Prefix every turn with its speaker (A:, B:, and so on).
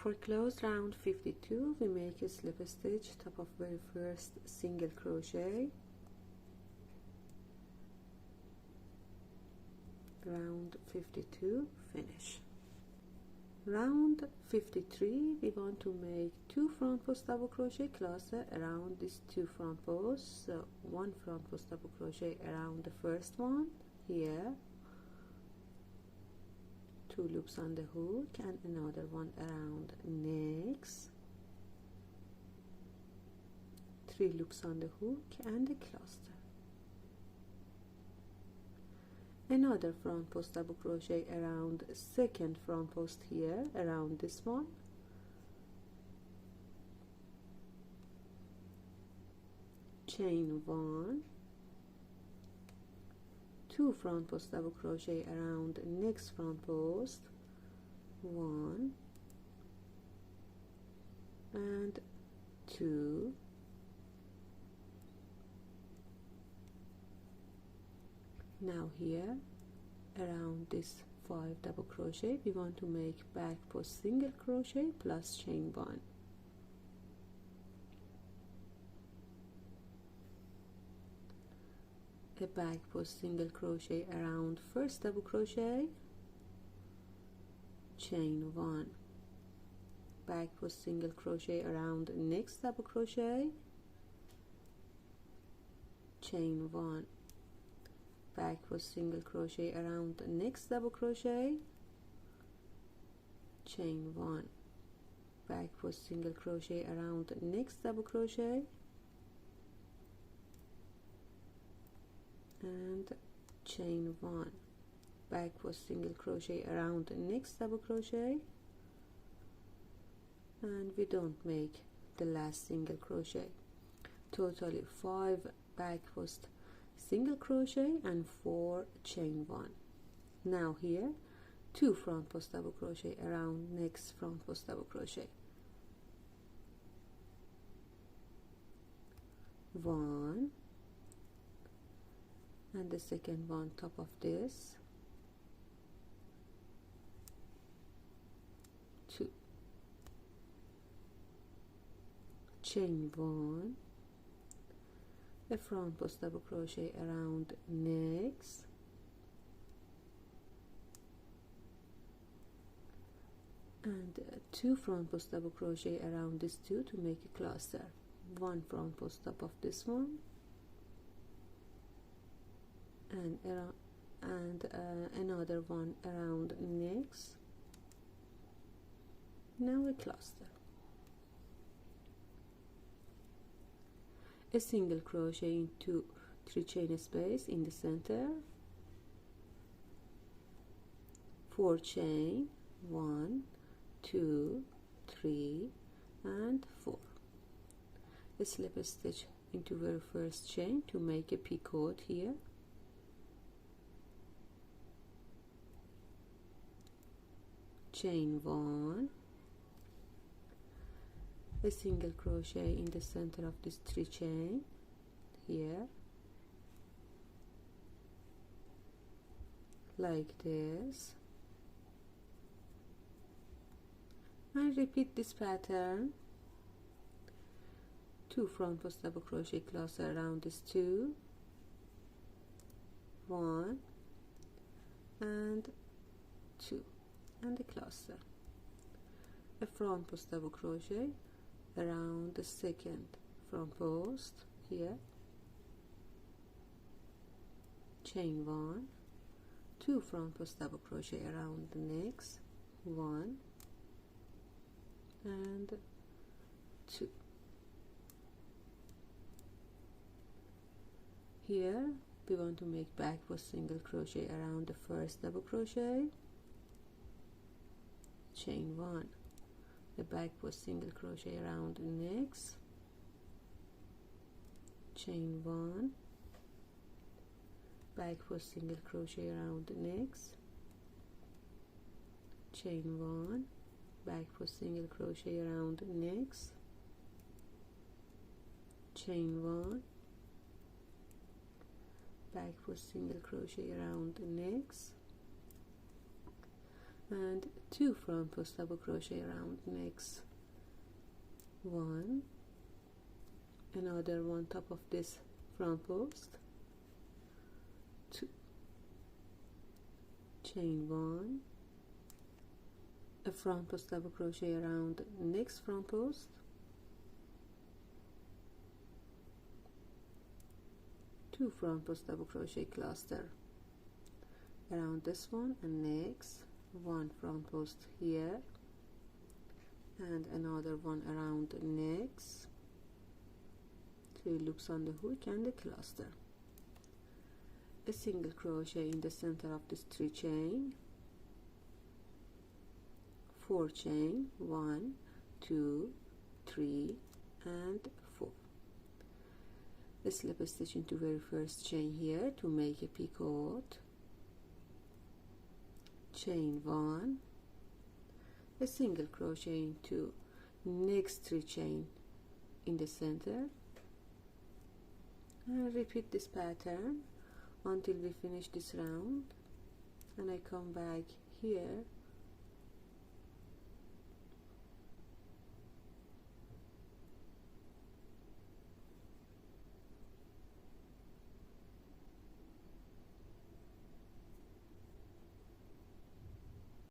A: For closed round 52, we make a slip stitch, top of very first single crochet, round 52, finish. Round 53, we want to make 2 front post double crochet cluster around these 2 front posts. So 1 front post double crochet around the first one here, 2 loops on the hook, and another one around next, 3 loops on the hook and a cluster. Another front post double crochet around second front post here, around this one, chain 1, 2 front post double crochet around next front post, 1 and 2, now here around this 5 double crochet we want to make back post single crochet plus chain 1. A back post single crochet around first double crochet, chain 1, back post single crochet around next double crochet, chain 1, back post single crochet around next double crochet, chain 1, back post single crochet around next double crochet, and chain 1, back post single crochet around next double crochet, and we don't make the last single crochet. Totally 5 back post single crochet and 4 chain 1. Now here 2 front post double crochet around next front post double crochet, 1 and the second one top of this, 2, chain 1, a front post double crochet around next, and 2 front post double crochet around this 2 to make a cluster, 1 front post top of this one, and another one around next, now a cluster, a single crochet into 3 chain space in the center, 4 chain, 1, 2, 3 and 4, a slip stitch into very first chain to make a picot here, chain 1, a single crochet in the center of this 3 chain here, like this, and repeat this pattern, 2 front post double crochet cluster around this 2, 1 and 2 and a cluster, a front post double crochet around the second front post here, chain 1, 2 front post double crochet around the next, 1 and 2. Here we want to make back post single crochet around the first double crochet, chain 1, the back post single crochet around the next, chain 1, back post single crochet around the next, chain 1, back post single crochet around the next, chain 1, back post single crochet around the next, and 2 front post double crochet around next one, another one top of this front post, 2, chain 1, a front post double crochet around next front post, 2 front post double crochet cluster around this one, and next 1 front post here and another one around the next, 3 loops on the hook and the cluster, a single crochet in the center of this 3 chain, 4 chain, 1, 2, 3 and 4, a slip stitch into very first chain here to make a picot, chain 1, a single crochet into next 3 chain in the center, and repeat this pattern until we finish this round, and I come back here